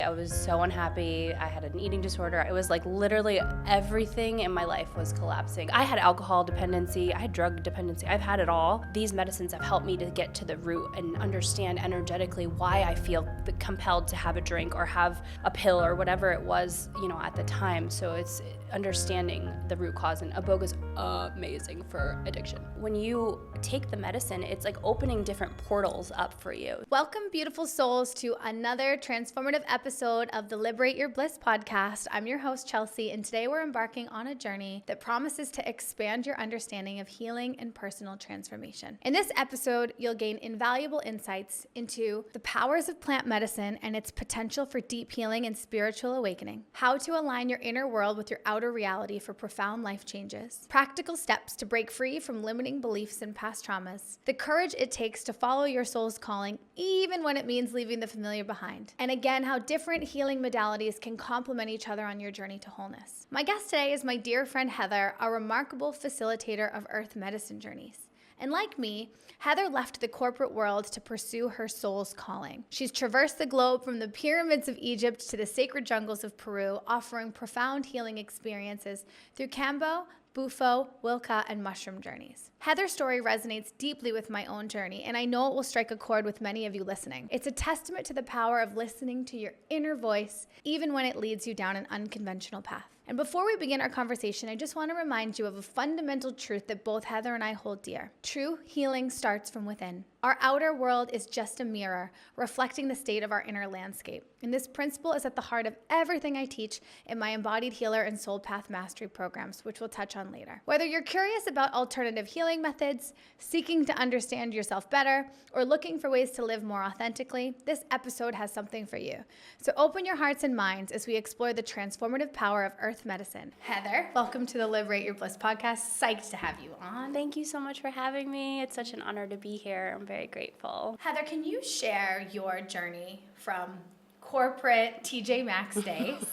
I was so unhappy. I had an eating disorder. It was like literally everything in my life was collapsing. I had alcohol dependency. I had drug dependency. I've had it all. These medicines have helped me to get to the root and understand energetically why I feel compelled to have a drink or have a pill or whatever it was, at the time. So it's understanding the root cause, and Iboga is amazing for addiction. When you take the medicine, it's like opening different portals up for you. Welcome, beautiful souls, to another transformative episode of the Liberate Your Bliss podcast. I'm your host, Chelsea, and today we're embarking on a journey that promises to expand your understanding of healing and personal transformation. In this episode, you'll gain invaluable insights into the powers of plant medicine and its potential for deep healing and spiritual awakening, how to align your inner world with your outer reality for profound life changes, practical steps to break free from limiting beliefs and past traumas, the courage it takes to follow your soul's calling, even when it means leaving the familiar behind, and again, how different healing modalities can complement each other on your journey to wholeness. My guest today is my dear friend Heather, a remarkable facilitator of earth medicine journeys. And like me, Heather left the corporate world to pursue her soul's calling. She's traversed the globe from the pyramids of Egypt to the sacred jungles of Peru, offering profound healing experiences through Kambo, Bufo, Wilca, and mushroom journeys. Heather's story resonates deeply with my own journey, and I know it will strike a chord with many of you listening. It's a testament to the power of listening to your inner voice, even when it leads you down an unconventional path. And before we begin our conversation, I just want to remind you of a fundamental truth that both Heather and I hold dear. True healing starts from within. Our outer world is just a mirror, reflecting the state of our inner landscape. And this principle is at the heart of everything I teach in my Embodied Healer and Soul Path Mastery programs, which we'll touch on later. Whether you're curious about alternative healing methods, seeking to understand yourself better, or looking for ways to live more authentically, this episode has something for you. So open your hearts and minds as we explore the transformative power of earth medicine. Heather, welcome to the Liberate Your Bliss podcast. Psyched to have you on. Thank you so much for having me. It's such an honor to be here. I'm very grateful. Heather, can you share your journey from corporate TJ Maxx days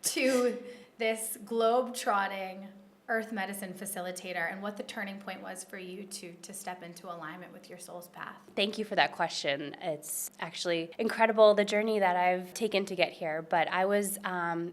to this globe-trotting earth medicine facilitator, and what the turning point was for you to step into alignment with your soul's path? Thank you for that question. It's actually incredible, the journey that I've taken to get here. But I was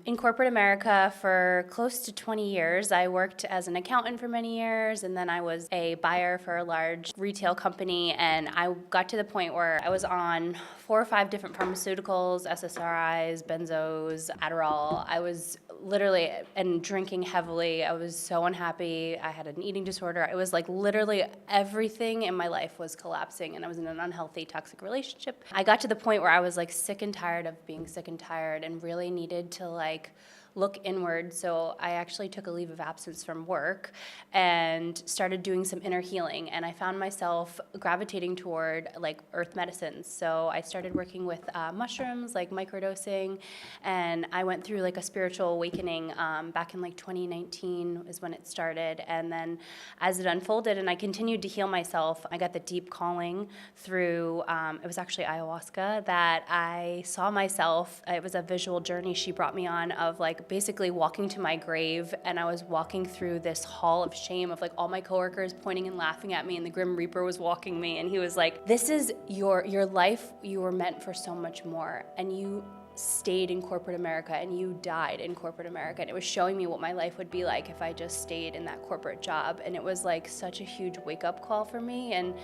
in corporate America for close to 20 years. I worked as an accountant for many years, and then I was a buyer for a large retail company. And I got to the point where I was on 4 or 5 different pharmaceuticals, SSRIs, benzos, Adderall. I was literally, and drinking heavily. I was so unhappy. I had an eating disorder. It was like literally everything in my life was collapsing, and I was in an unhealthy, toxic relationship. I got to the point where I was like sick and tired of being sick and tired, and really needed to look inward. So I actually took a leave of absence from work and started doing some inner healing. And I found myself gravitating toward earth medicines. So I started working with mushrooms, microdosing. And I went through a spiritual awakening back in 2019 is when it started. And then as it unfolded and I continued to heal myself, I got the deep calling through, it was actually Ayahuasca, that I saw myself. It was a visual journey she brought me on of basically walking to my grave, and I was walking through this hall of shame of all my coworkers pointing and laughing at me, and the Grim Reaper was walking me, and he was like, this is your life. You were meant for so much more, and you stayed in corporate America and you died in corporate America. And it was showing me what my life would be like if I just stayed in that corporate job. And it was such a huge wake-up call for me. And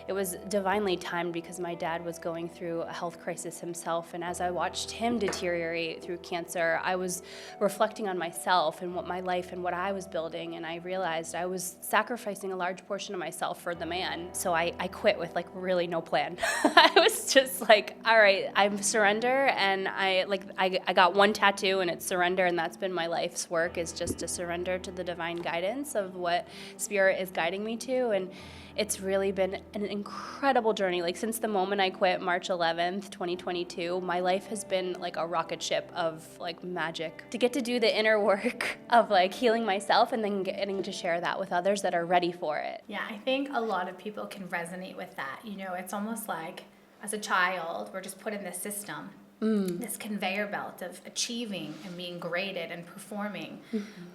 it was divinely timed because my dad was going through a health crisis himself. And as I watched him deteriorate through cancer, I was reflecting on myself and what my life and what I was building. And I realized I was sacrificing a large portion of myself for the man. So I quit with really no plan. I was just all right, I'm surrender. And I got one tattoo, and it's surrender, and that's been my life's work, is just to surrender to the divine guidance of what spirit is guiding me to. And it's really been an incredible journey. Since the moment I quit, March 11th, 2022, my life has been a rocket ship of magic. To get to do the inner work of healing myself and then getting to share that with others that are ready for it. Yeah, I think a lot of people can resonate with that. It's almost like as a child, we're just put in this system this conveyor belt of achieving and being graded and performing,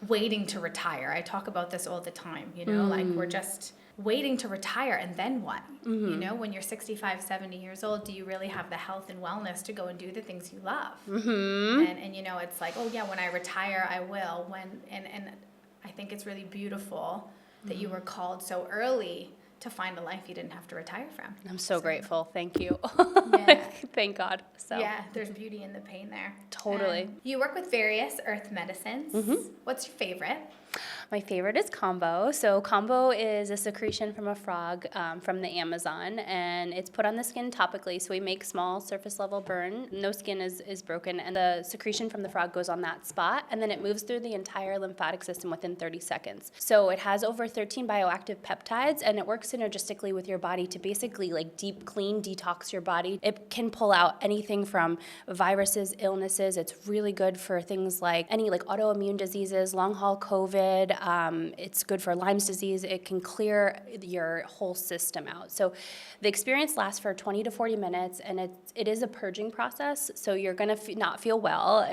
waiting to retire. I talk about this all the time, like we're just waiting to retire, and then what? When you're 65, 70 years old, do you really have the health and wellness to go and do the things you love? And it's like, oh yeah, when I retire, I will. And I think it's really beautiful that you were called so early to find a life you didn't have to retire from. I'm so grateful. Thank you. Yeah. Thank God. So Yeah, there's beauty in the pain there. Totally. You work with various earth medicines. What's your favorite? My favorite is Kambo. So Kambo is a secretion from a frog from the Amazon, and it's put on the skin topically. So we make small surface level burn. No skin is broken, and the secretion from the frog goes on that spot, and then it moves through the entire lymphatic system within 30 seconds. So it has over 13 bioactive peptides, and it works synergistically with your body to basically like deep clean, detox your body. It can pull out anything from viruses, illnesses. It's really good for things like any like autoimmune diseases, long haul COVID. It's good for Lyme's disease. It can clear your whole system out. So the experience lasts for 20 to 40 minutes, and it is a purging process. So you're gonna not feel well.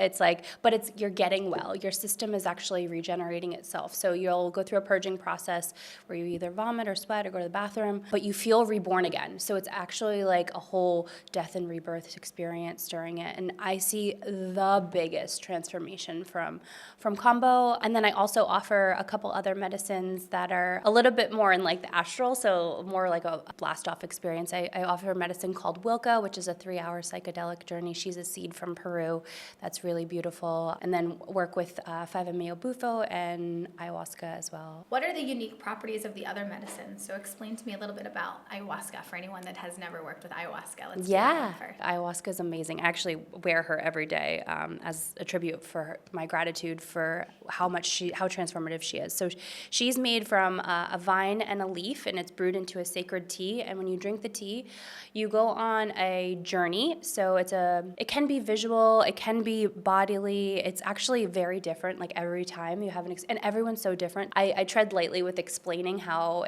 You're getting well. Your system is actually regenerating itself. So you'll go through a purging process where you either vomit or sweat or go to the bathroom, but you feel reborn again. So it's actually like a whole death and rebirth experience during it. And I see the biggest transformation from Kambo. And then I also offer a couple other medicines that are a little bit more in like the astral, so more like a blast off experience. I offer a medicine called Wilca, which is a 3-hour psychedelic journey. She's a seed from Peru that's really beautiful. And then work with 5-MeO Bufo and Ayahuasca as well. What are the unique properties of the other medicines? So explain to me a little bit about Ayahuasca for anyone that has never worked with Ayahuasca. Let's do that first. Ayahuasca is amazing. I actually wear her every day as a tribute for my gratitude for how transformative she is. So she's made from a vine and a leaf, and it's brewed into a sacred tea. And when you drink the tea, you go on a journey. So it can be visual, it can be bodily. It's actually very different. Like every time you have and everyone's so different. I tread lightly with explaining how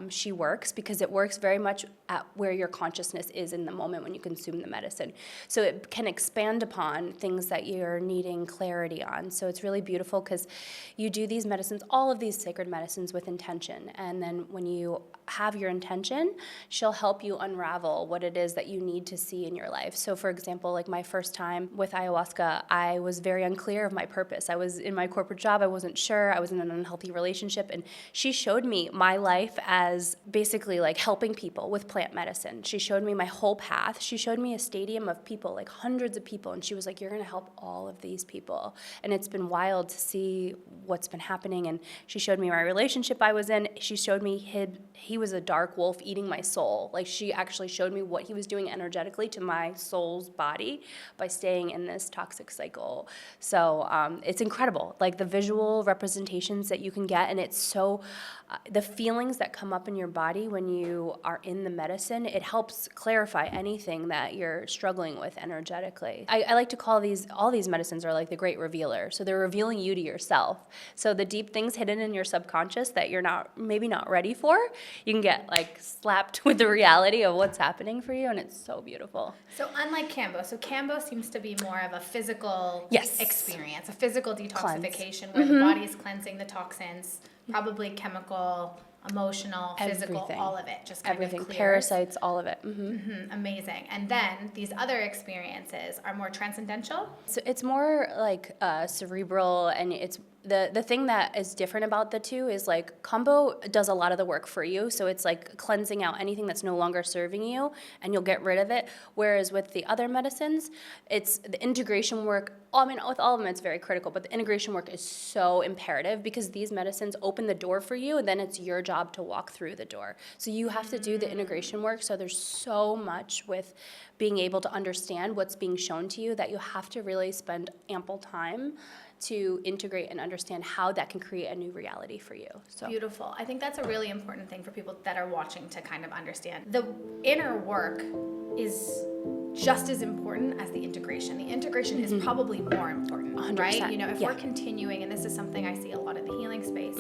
she works, because it works very much at where your consciousness is in the moment when you consume the medicine. So it can expand upon things that you're needing clarity on. So it's really beautiful because you do these medicines, all of these sacred medicines, with intention. And then when you have your intention, she'll help you unravel what it is that you need to see in your life. So for example, like my first time with ayahuasca, I was very unclear of my purpose. I was in my corporate job. I wasn't sure. I was in an unhealthy relationship. And she showed me my life as basically like helping people with plant medicine. She showed me my whole path. She showed me a stadium of people, like hundreds of people. And she was like, you're going to help all of these people. And it's been wild to see what's been happening. And she showed me my relationship I was in. She showed me he was a dark wolf eating my soul. Like she actually showed me what he was doing energetically to my soul's body by staying in this toxic cycle. So it's incredible, like the visual representations that you can get. And it's so, the feelings that come up in your body when you are in the medicine, it helps clarify anything that you're struggling with energetically. I like to call all these medicines are like the great revealer. So they're revealing you to yourself. So the deep things hidden in your subconscious that you're maybe not ready for, you can get like slapped with the reality of what's happening for you, and it's so beautiful. So unlike Kambo, Kambo seems to be more of a physical experience, a physical detoxification where the body is cleansing the toxins, probably chemical, emotional, physical, all of it, just kind of clears. Parasites, all of it. Amazing. And then these other experiences are more transcendental? So it's more like cerebral, and it's the thing that is different about the two is like Kambo does a lot of the work for you. So it's like cleansing out anything that's no longer serving you, and you'll get rid of it. Whereas with the other medicines, it's the integration work. I mean, with all of them, it's very critical, but the integration work is so imperative because these medicines open the door for you, and then it's your job to walk through the door. So you have to do the integration work. So there's so much with being able to understand what's being shown to you that you have to really spend ample time to integrate and understand how that can create a new reality for you. So beautiful. I think that's a really important thing for people that are watching to kind of understand. The inner work is just as important as the integration. The integration is probably more important, 100%. Right? You know, if we're continuing, and this is something I see a lot in the healing space,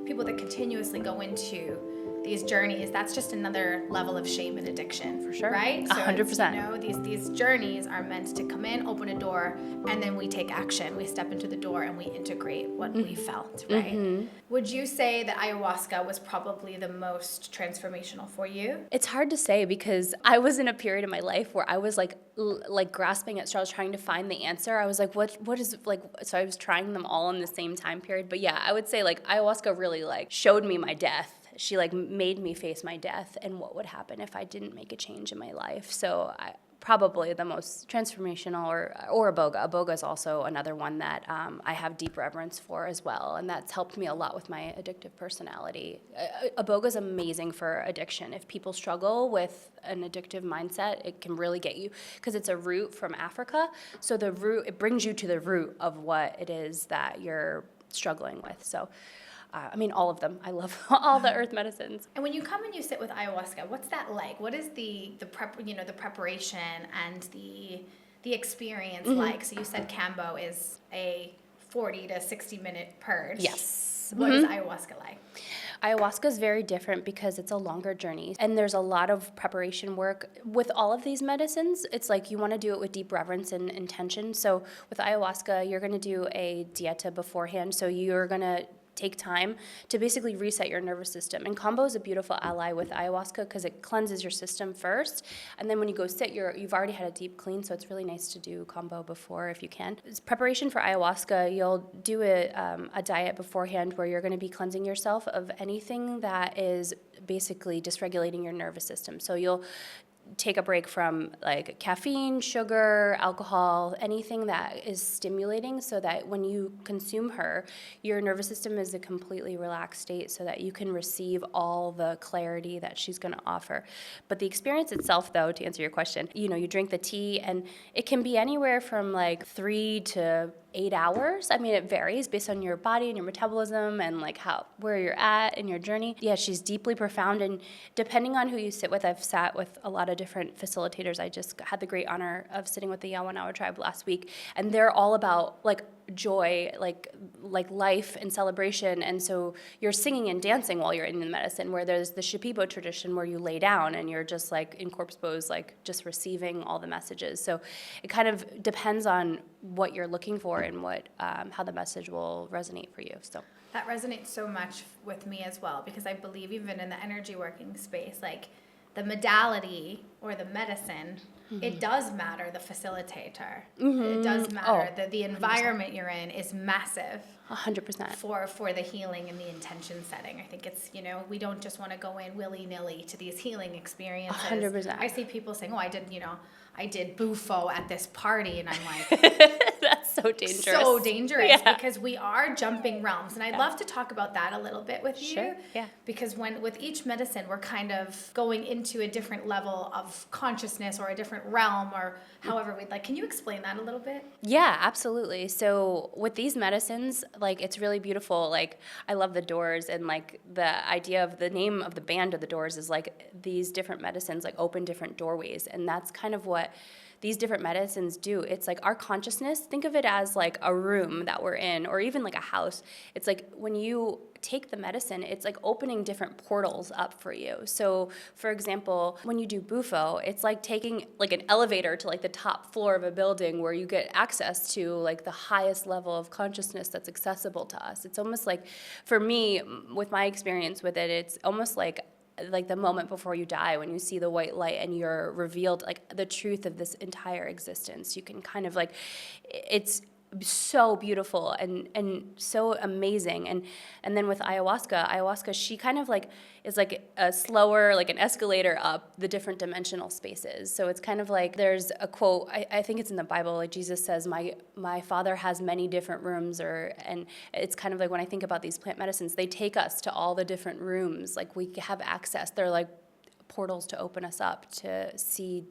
people that continuously go into these journeys, that's just another level of shame and addiction. For sure. Right? So 100%. You know, these journeys are meant to come in, open a door, and then we take action. We step into the door and we integrate what we felt, right? Would you say that ayahuasca was probably the most transformational for you? It's hard to say because I was in a period in my life where I was like grasping at straws, trying to find the answer. I was like, what is like, so I was trying them all in the same time period. But yeah, I would say like ayahuasca really like showed me my death. She like made me face my death and what would happen if I didn't make a change in my life. So probably the most transformational, or Iboga. Iboga is also another one that I have deep reverence for as well, and that's helped me a lot with my addictive personality. Iboga is amazing for addiction. If people struggle with an addictive mindset, it can really get you, because it's a root from Africa. So the root, it brings you to the root of what it is that you're struggling with. So I mean, all of them. I love all the earth medicines. And when you come and you sit with ayahuasca, what's that like? What is the preparation and the experience like? So you said Kambo is a 40 to 60 minute purge. Yes. What is ayahuasca like? Ayahuasca is very different because it's a longer journey, and there's a lot of preparation work. With all of these medicines, it's like you want to do it with deep reverence and intention. So with ayahuasca, you're going to do a dieta beforehand. So you're going to take time to basically reset your nervous system. And Kambo is a beautiful ally with ayahuasca because it cleanses your system first. And then when you go sit, you've already had a deep clean, so it's really nice to do Kambo before if you can. It's preparation for ayahuasca, you'll do a diet beforehand where you're going to be cleansing yourself of anything that is basically dysregulating your nervous system. So you'll take a break from like caffeine, sugar, alcohol, anything that is stimulating, so that when you consume her, your nervous system is a completely relaxed state so that you can receive all the clarity that she's going to offer. But the experience itself, though, to answer your question, you drink the tea, and it can be anywhere from like 3 to 8 hours. I mean, it varies based on your body and your metabolism and like where you're at in your journey. Yeah, she's deeply profound, and depending on who you sit with, I've sat with a lot of different facilitators. I just had the great honor of sitting with the Yawanawa tribe last week, and they're all about like joy, like life and celebration. And so you're singing and dancing while you're in the medicine, where there's the Shipibo tradition where you lay down and you're just like in corpse pose, like just receiving all the messages. So it kind of depends on what you're looking for and what how the message will resonate for you. So that resonates so much with me as well, because I believe even in the energy working space, like the modality or the medicine, it does matter, the facilitator. It does matter. The environment you're in is massive. 100%. For the healing and the intention setting. I think it's, we don't just want to go in willy-nilly to these healing experiences. 100%. I see people saying, I did Bufo at this party, and I'm like, that's so dangerous. So dangerous, because we are jumping realms. And I'd love to talk about that a little bit with you. Sure, yeah. Because with each medicine, we're kind of going into a different level of consciousness or a different realm, or however we'd like. Can you explain that a little bit? Yeah, absolutely. So with these medicines, like, it's really beautiful. Like, I love the Doors, and like the idea of the name of the band of the Doors is like these different medicines like open different doorways, and that's kind of what these different medicines do. It's like our consciousness, think of it as like a room that we're in, or even like a house. It's like when you take the medicine, it's like opening different portals up for you. So for example, when you do Bufo, it's like taking like an elevator to like the top floor of a building where you get access to like the highest level of consciousness that's accessible to us. It's almost like, for me, with my experience with it, it's almost like the moment before you die, when you see the white light and you're revealed like the truth of this entire existence. You can kind of like, it's so beautiful and so amazing. And then with ayahuasca, she kind of like is like a slower, like an escalator up the different dimensional spaces. So it's kind of like, there's a quote, I think it's in the Bible, like Jesus says, my Father has many different rooms, and it's kind of like when I think about these plant medicines, they take us to all the different rooms. Like, we have access. They're like portals to open us up to see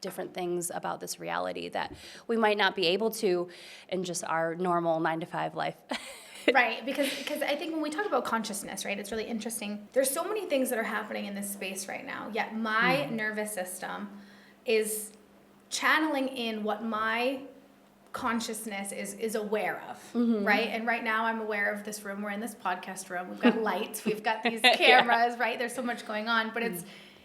different things about this reality that we might not be able to in just our normal 9-to-5 life. Right, because I think when we talk about consciousness, right, it's really interesting. There's so many things that are happening in this space right now, yet my nervous system is channeling in what my consciousness is aware of, right? And right now I'm aware of this room. We're in this podcast room. We've got lights. We've got these cameras, right? There's so much going on, but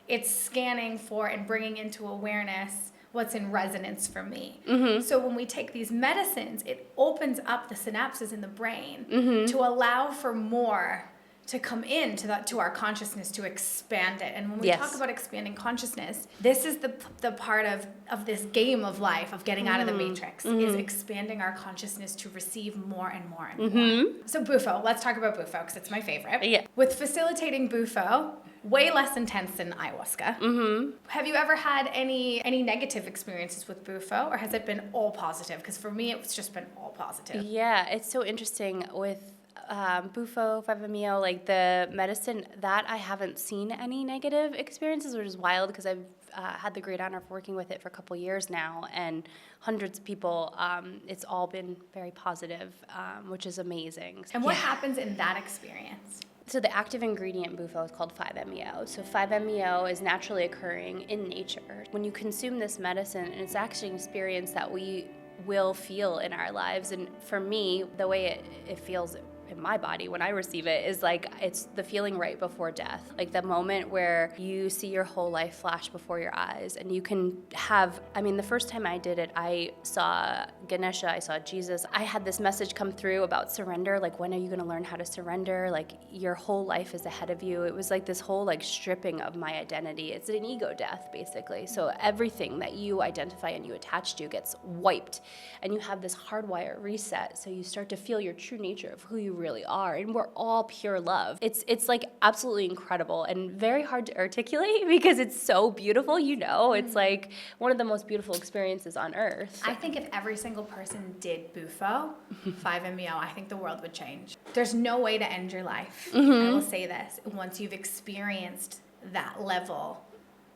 it's scanning for and bringing into awareness what's in resonance for me. So when we take these medicines, it opens up the synapses in the brain to allow for more to come to our consciousness, to expand it. And when we talk about expanding consciousness, this is the part of this game of life, of getting out of the matrix, is expanding our consciousness to receive more and more and more. So Bufo, let's talk about Bufo, because it's my favorite. Yeah. With facilitating Bufo, way less intense than ayahuasca. Have you ever had any negative experiences with Bufo, or has it been all positive? Because for me, it's just been all positive. Yeah, it's so interesting with Bufo, 5-MeO, like the medicine, that I haven't seen any negative experiences, which is wild because I've had the great honor of working with it for a couple years now, and hundreds of people. It's all been very positive, which is amazing. And what happens in that experience? So the active ingredient Bufo is called 5-MeO. So 5-MeO is naturally occurring in nature. When you consume this medicine, and it's actually an experience that we will feel in our lives, and for me, the way it feels in my body when I receive it is like it's the feeling right before death, like the moment where you see your whole life flash before your eyes, and you can have, I mean, the first time I did it, I saw Ganesha, I saw Jesus. I had this message come through about surrender, like when are you going to learn how to surrender? Like your whole life is ahead of you. It was like this whole like stripping of my identity. It's an ego death basically. So everything that you identify and you attach to gets wiped, and you have this hardwire reset. So you start to feel your true nature of who you really are, and we're all pure love. It's like absolutely incredible and very hard to articulate because it's so beautiful, it's like one of the most beautiful experiences on earth. I think if every single person did Bufo, 5-MeO, I think the world would change. There's no way to end your life. I will say this, once you've experienced that level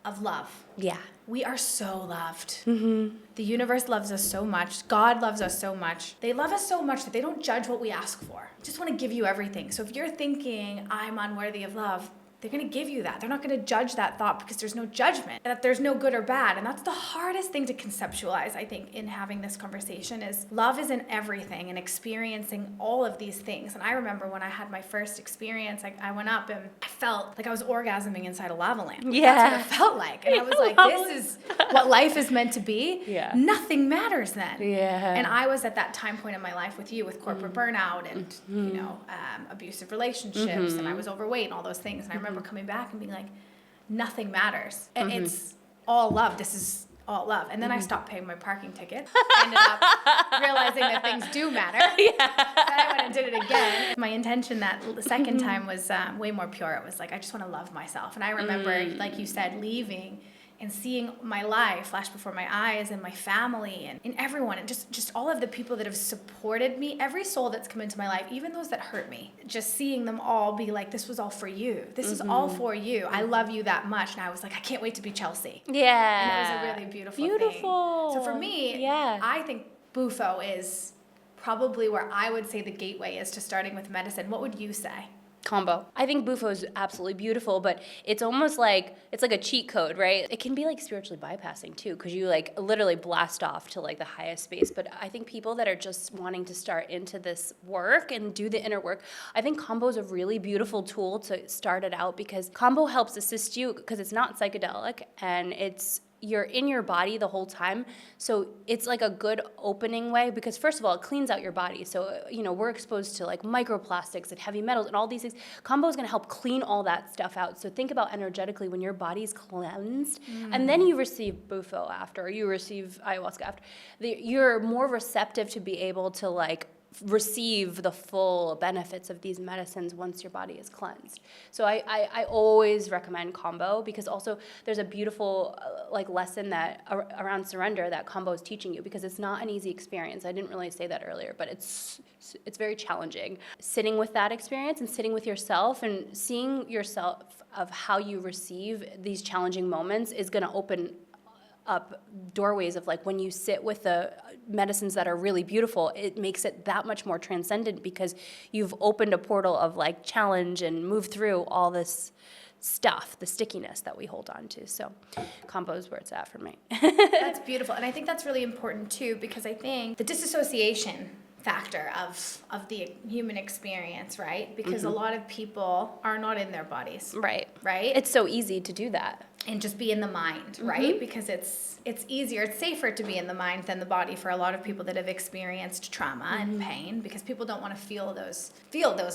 of love. Yeah. We are so loved. The universe loves us so much. God loves us so much. They love us so much that they don't judge what we ask for. They just want to give you everything. So if you're thinking, I'm unworthy of love, they're going to give you that. They're not going to judge that thought because there's no judgment, that there's no good or bad. And that's the hardest thing to conceptualize, I think, in having this conversation is love is in everything and experiencing all of these things. And I remember when I had my first experience, I went up and I felt like I was orgasming inside a lava lamp. Yeah. That's what it felt like. And I was like, this is what life is meant to be. Yeah. Nothing matters then. Yeah. And I was at that time point in my life with you, with corporate burnout and, abusive relationships, and I was overweight and all those things. And I remember coming back and being like, nothing matters. And it's all love. This is all love. And then I stopped paying my parking ticket. I ended up realizing that things do matter. Then I went and did it again. My intention that the second time was way more pure. It was like, I just want to love myself. And I remember, like you said, leaving and seeing my life flash before my eyes, and my family and everyone, and just all of the people that have supported me, every soul that's come into my life, even those that hurt me, just seeing them all be like, this was all for you. This is all for you. I love you that much. And I was like, I can't wait to be Chelsea. Yeah. And it was a really beautiful thing. So for me, yeah. I think Bufo is probably where I would say the gateway is to starting with medicine. What would you say? Kambo. I think Bufo is absolutely beautiful, but it's almost like, it's like a cheat code, right? It can be like spiritually bypassing too, because you like literally blast off to like the highest space. But I think people that are just wanting to start into this work and do the inner work, I think Kambo is a really beautiful tool to start it out, because Kambo helps assist you because it's not psychedelic and you're in your body the whole time. So it's like a good opening way, because first of all, it cleans out your body. So, we're exposed to like microplastics and heavy metals and all these things. Kambo is gonna help clean all that stuff out. So think about energetically when your body's cleansed, and then you receive Bufo after, or you receive Ayahuasca after, you're more receptive to be able to like receive the full benefits of these medicines once your body is cleansed. So I always recommend Kambo, because also there's a beautiful lesson that around surrender that Kambo is teaching you, because it's not an easy experience. I didn't really say that earlier, but it's very challenging. Sitting with that experience and sitting with yourself and seeing yourself of how you receive these challenging moments is going to open up doorways of like when you sit with the medicines that are really beautiful, it makes it that much more transcendent, because you've opened a portal of like challenge and moved through all this stuff, the stickiness that we hold on to. So Kambo is where it's at for me. That's beautiful. And I think that's really important too, because I think the disassociation factor of the human experience, right? Because a lot of people are not in their bodies. Right. Right? It's so easy to do that. And just be in the mind, right? Because it's easier, it's safer to be in the mind than the body for a lot of people that have experienced trauma and pain, because people don't want to feel those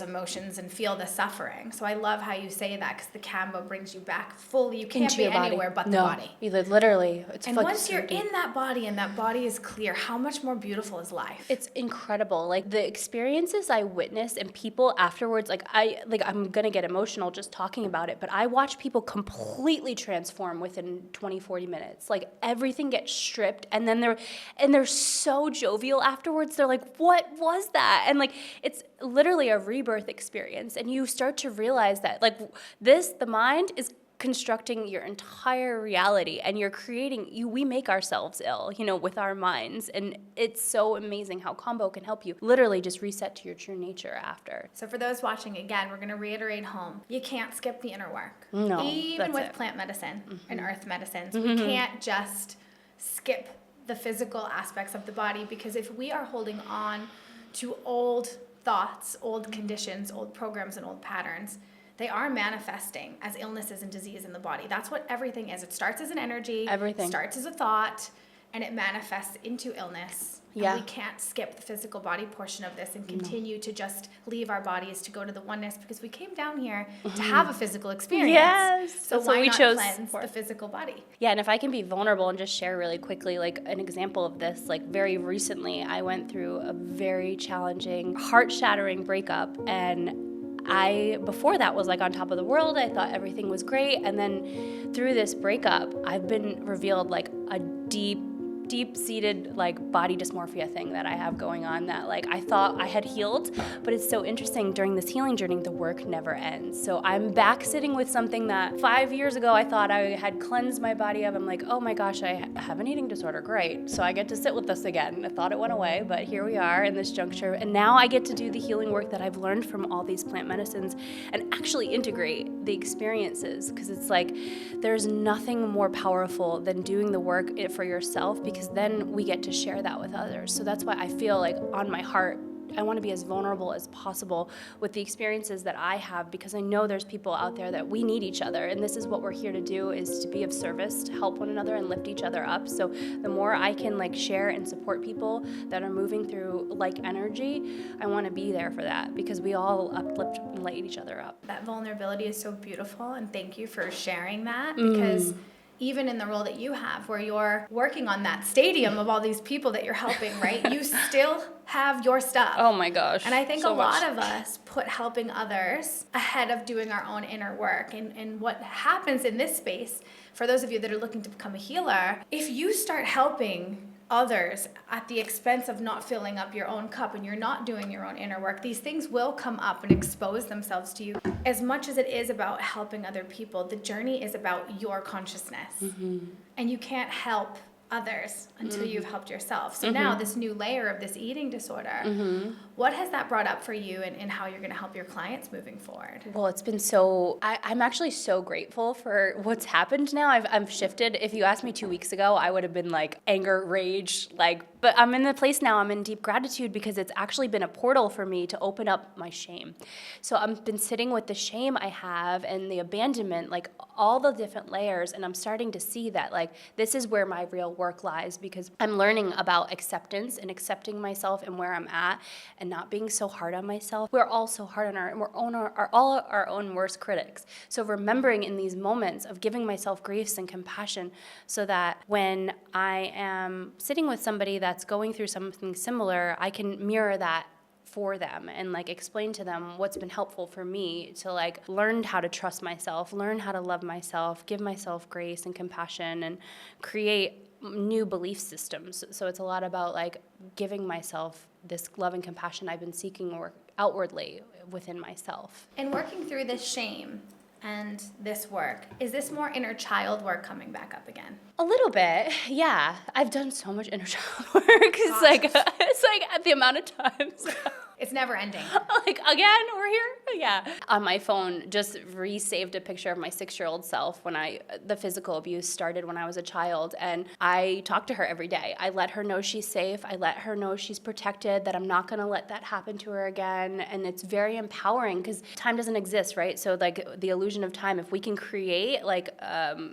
emotions and feel the suffering. So I love how you say that, because the Kambo brings you back fully. You can't Into be your body. anywhere but No, the body. you literally, it's And like once so you're deep. in that body and that body is clear, how much more beautiful is life? It's incredible. Like the experiences I witnessed and people afterwards, I'm gonna get emotional just talking about it, but I watch people completely transform within 20, 40 minutes. Like everything gets stripped, and then they're so jovial afterwards. They're like, what was that? And like it's literally a rebirth experience. And you start to realize that like the mind is constructing your entire reality, and we make ourselves ill, with our minds. And it's so amazing how Kambo can help you literally just reset to your true nature after. So for those watching, again, we're going to reiterate home. You can't skip the inner work. No, Even that's with it. plant medicine and earth medicines, we can't just skip the physical aspects of the body, because if we are holding on to old thoughts, old conditions, old programs, and old patterns, they are manifesting as illnesses and disease in the body. That's what everything is. It starts as an energy. Everything. Starts as a thought, and it manifests into illness. Yeah. And we can't skip the physical body portion of this and continue to just leave our bodies to go to the oneness, because we came down here to have a physical experience. Yes, So that's why what we not chose cleanse for. the physical body? Yeah, and if I can be vulnerable and just share really quickly, like an example of this, like very recently, I went through a very challenging, heart-shattering breakup, and before that was like on top of the world. I thought everything was great. And then through this breakup, I've been revealed like a deep-seated like body dysmorphia thing that I have going on, that like I thought I had healed. But it's so interesting, during this healing journey, the work never ends. So I'm back sitting with something that 5 years ago I thought I had cleansed my body of. I'm like, oh my gosh, I have an eating disorder. Great. So I get to sit with this again. I thought it went away, but here we are in this juncture. And now I get to do the healing work that I've learned from all these plant medicines and actually integrate the experiences, because it's like there's nothing more powerful than doing the work for yourself, because then we get to share that with others. So that's why I feel like on my heart, I want to be as vulnerable as possible with the experiences that I have, because I know there's people out there that we need each other, and this is what we're here to do, is to be of service, to help one another and lift each other up. So the more I can like share and support people that are moving through like energy, I want to be there for that, because we all uplift and light each other up. That vulnerability is so beautiful, and thank you for sharing that, because even in the role that you have, where you're working on that stadium of all these people that you're helping, right? You still have your stuff. Oh my gosh. And I think so a lot much. of us put helping others ahead of doing our own inner work. And what happens in this space, for those of you that are looking to become a healer, if you start helping others at the expense of not filling up your own cup, and you're not doing your own inner work, these things will come up and expose themselves to you. As much as it is about helping other people, the journey is about your consciousness. And you can't help others until you've helped yourself. So now this new layer of this eating disorder, what has that brought up for you, and how you're going to help your clients moving forward? Well, it's been I'm actually so grateful for what's happened now. I've shifted. If you asked me 2 weeks ago, I would have been like anger, rage, but I'm in the place now, I'm in deep gratitude, because it's actually been a portal for me to open up my shame. So I've been sitting with the shame I have and the abandonment, like all the different layers, and I'm starting to see that like this is where my real work lies, because I'm learning about acceptance and accepting myself and where I'm at, and not being so hard on myself. We're all so hard on we're all our own worst critics. So remembering in these moments of giving myself grace and compassion, so that when I am sitting with somebody that's going through something similar, I can mirror that for them and like explain to them what's been helpful for me to like learn how to trust myself, learn how to love myself, give myself grace and compassion, and create new belief systems. So it's a lot about like giving myself this love and compassion I've been seeking outwardly within myself. And working through this shame and this work, is this more inner child work coming back up again? A little bit, yeah. I've done so much inner child work. It's like the amount of times It's never ending. Like, again, we're here? Yeah. On my phone, just re-saved a picture of my 6-year-old self when the physical abuse started when I was a child. And I talk to her every day. I let her know she's safe. I let her know she's protected, that I'm not going to let that happen to her again. And it's very empowering because time doesn't exist, right? So like the illusion of time, if we can create like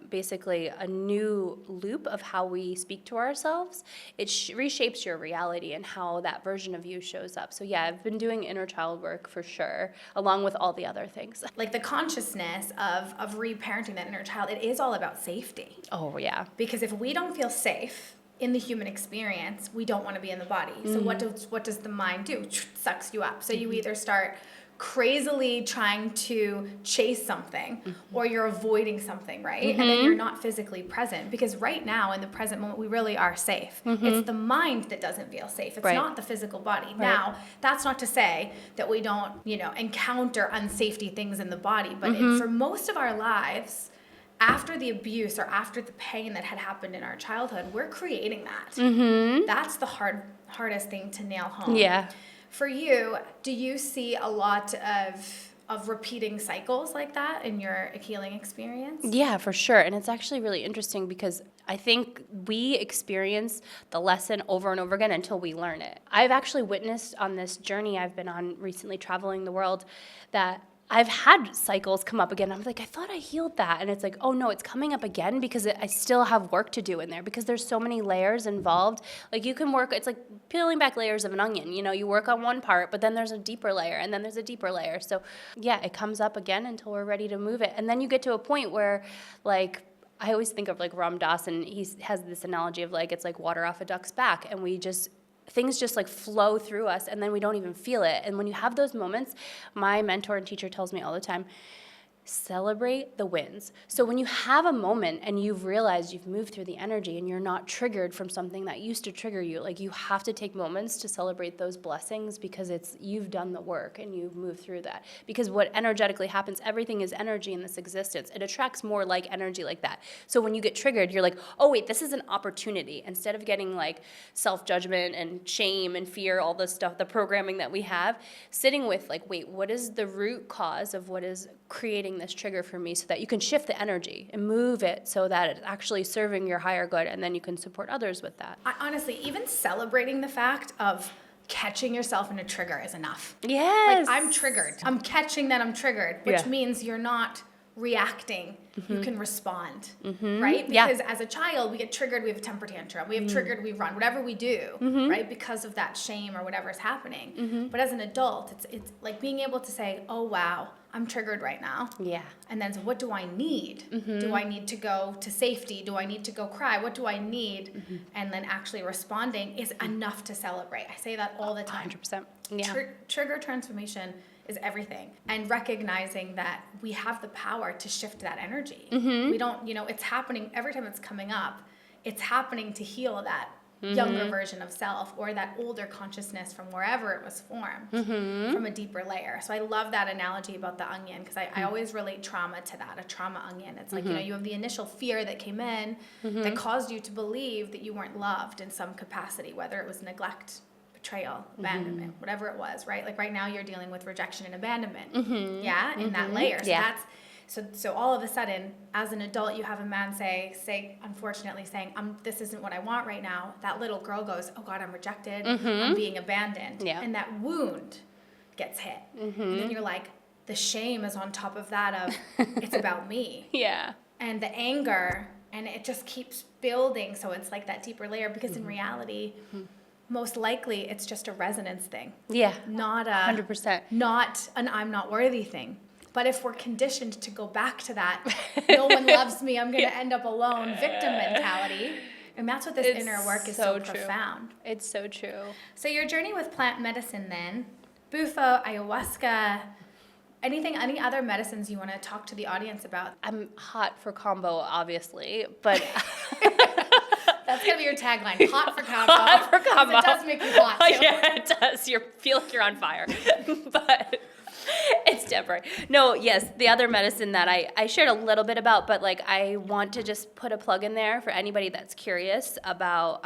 basically a new loop of how we speak to ourselves, it reshapes your reality and how that version of you shows up. So yeah, I've been doing inner child work for sure, along with all the other things. Like the consciousness of reparenting that inner child, it is all about safety. Oh yeah. Because if we don't feel safe in the human experience, we don't want to be in the body. So what does the mind do? Sucks you up. So you either start crazily trying to chase something or you're avoiding something, right? And then you're not physically present, because right now in the present moment we really are safe. It's the mind that doesn't feel safe. It's not the physical body. Right. Now, that's not to say that we don't, encounter unsafety things in the body, but for most of our lives, after the abuse or after the pain that had happened in our childhood, we're creating that. That's the hardest thing to nail home. Yeah. For you, do you see a lot of repeating cycles like that in your healing experience? Yeah, for sure. And it's actually really interesting because I think we experience the lesson over and over again until we learn it. I've actually witnessed on this journey I've been on recently, traveling the world, that I've had cycles come up again. I'm like, I thought I healed that. And it's like, oh no, it's coming up again because I still have work to do in there because there's so many layers involved. Like you can work, it's like peeling back layers of an onion. You work on one part, but then there's a deeper layer and then there's a deeper layer. So yeah, it comes up again until we're ready to move it. And then you get to a point where like, I always think of like Ram Dass, and he has this analogy of like, it's like water off a duck's back, and things just like flow through us and then we don't even feel it. And when you have those moments, my mentor and teacher tells me all the time, celebrate the wins. So when you have a moment and you've realized you've moved through the energy and you're not triggered from something that used to trigger you, like you have to take moments to celebrate those blessings because you've done the work and you've moved through that. Because what energetically happens, everything is energy in this existence. It attracts more like energy like that. So when you get triggered, you're like, oh wait, this is an opportunity. Instead of getting like self-judgment and shame and fear, all this stuff, the programming that we have, sitting with like, wait, what is the root cause of what is creating this trigger for me, so that you can shift the energy and move it so that it's actually serving your higher good, and then you can support others with that. Honestly, even celebrating the fact of catching yourself in a trigger is enough. Yes. Like, I'm triggered. I'm catching that I'm triggered, which means you're not reacting. You can respond, right? Because as a child, we get triggered, we have a temper tantrum. We have triggered, we run. Whatever we do, right? Because of that shame or whatever's happening. But as an adult, it's like being able to say, oh, wow, I'm triggered right now. Yeah. And then so what do I need? Do I need to go to safety? Do I need to go cry? What do I need? And then actually responding is enough to celebrate. I say that all the time. 100%. Yeah. Trigger transformation is everything. And recognizing that we have the power to shift that energy. We don't, it's happening every time it's coming up. It's happening to heal that younger version of self or that older consciousness from wherever it was formed from a deeper layer. So I love that analogy about the onion, because I always relate trauma to that, a trauma onion. It's like, you have the initial fear that came in that caused you to believe that you weren't loved in some capacity, whether it was neglect, betrayal, abandonment, whatever it was, right? Like right now you're dealing with rejection and abandonment, in that layer. So So all of a sudden, as an adult, you have a man say, unfortunately saying, this isn't what I want right now. That little girl goes, oh God, I'm rejected. I'm being abandoned. Yeah. And that wound gets hit. And then you're like, the shame is on top of that of, it's about me. Yeah. And the anger, and it just keeps building. So it's like that deeper layer, because in reality, most likely it's just a resonance thing. Yeah. Not a 100%. Not an I'm not worthy thing. But if we're conditioned to go back to that, no one loves me, I'm going to end up alone, victim mentality. And that's what this inner work is so profound. It's so true. So your journey with plant medicine then, Bufo, Ayahuasca, any other medicines you want to talk to the audience about? I'm hot for Kambo, obviously, but... That's going to be your tagline, hot for Kambo. Hot for Kambo. It does make you hot, too. Yeah, it does. Feel like you're on fire. But... It's different. No, yes, the other medicine that I shared a little bit about, but like I want to just put a plug in there for anybody that's curious about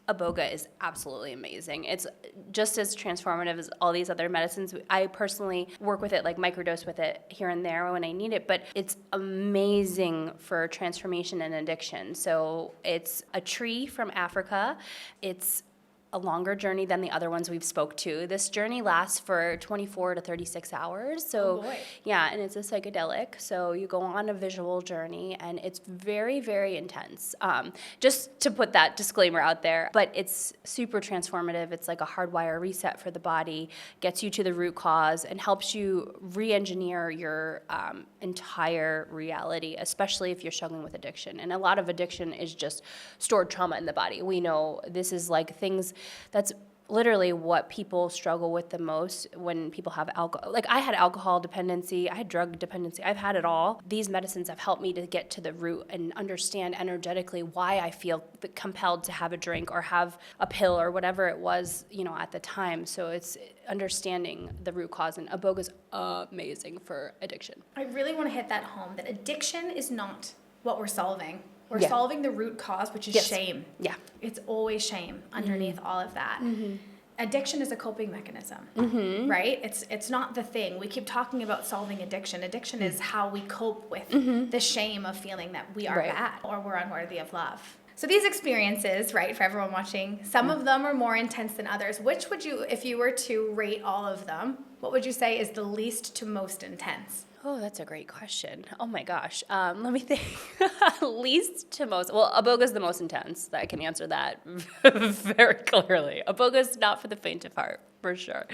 Iboga is absolutely amazing. It's just as transformative as all these other medicines. I personally work with it, like microdose with it here and there when I need it, but it's amazing for transformation and addiction. So it's a tree from Africa. It's a longer journey than the other ones we've spoke to. This journey lasts for 24 to 36 hours. So, Oh boy. yeah, and it's a psychedelic. So you go on a visual journey, and it's very, very intense. Just to put that disclaimer out there, but it's super transformative. It's like a hardwire reset for the body, gets you to the root cause, and helps you re-engineer your entire reality, especially if you're struggling with addiction. And a lot of addiction is just stored trauma in the body. We know this is like things. That's literally what people struggle with the most when people have alcohol. Like I had alcohol dependency, I had drug dependency, I've had it all. These medicines have helped me to get to the root and understand energetically why I feel compelled to have a drink or have a pill or whatever it was, at the time. So it's understanding the root cause, and Iboga's amazing for addiction. I really want to hit that home, that addiction is not what we're solving. We're Yeah. solving the root cause, which is Yes. shame. Yeah. It's always shame underneath all of that. Mm-hmm. Addiction is a coping mechanism, right? It's not the thing. We keep talking about solving addiction. Addiction is how we cope with the shame of feeling that we are Right. bad or we're unworthy of love. So these experiences, right, for everyone watching, some of them are more intense than others. Which would you, if you were to rate all of them, what would you say is the least to most intense? Oh, that's a great question. Oh my gosh. Let me think. Least to most. Well, Iboga's the most intense. I can answer that very clearly. Iboga's not for the faint of heart, for sure.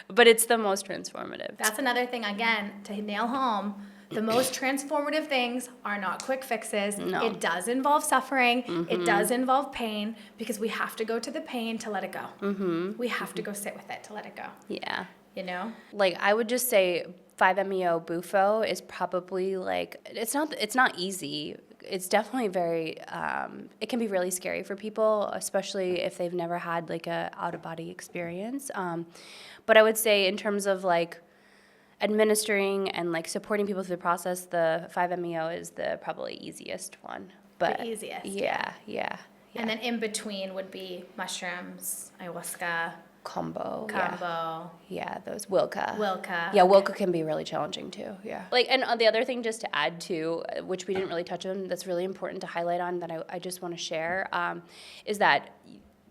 But it's the most transformative. That's another thing, again, to nail home. The most transformative things are not quick fixes. No. It does involve suffering. It does involve pain, because we have to go to the pain to let it go. We have to go sit with it to let it go. Yeah. Like I would just say 5-MeO Bufo is probably like, it's not easy. It's definitely very, it can be really scary for people, especially if they've never had like a out-of-body experience. But I would say in terms of like administering and like supporting people through the process, the 5-MeO is the probably easiest one. But the easiest. Yeah. And then in between would be mushrooms, ayahuasca, Kambo. Yeah, those Wilka. Yeah, Wilka can be really challenging too. Yeah. Like, and the other thing just to add to, which we didn't really touch on, that's really important to highlight on that I just want to share, is that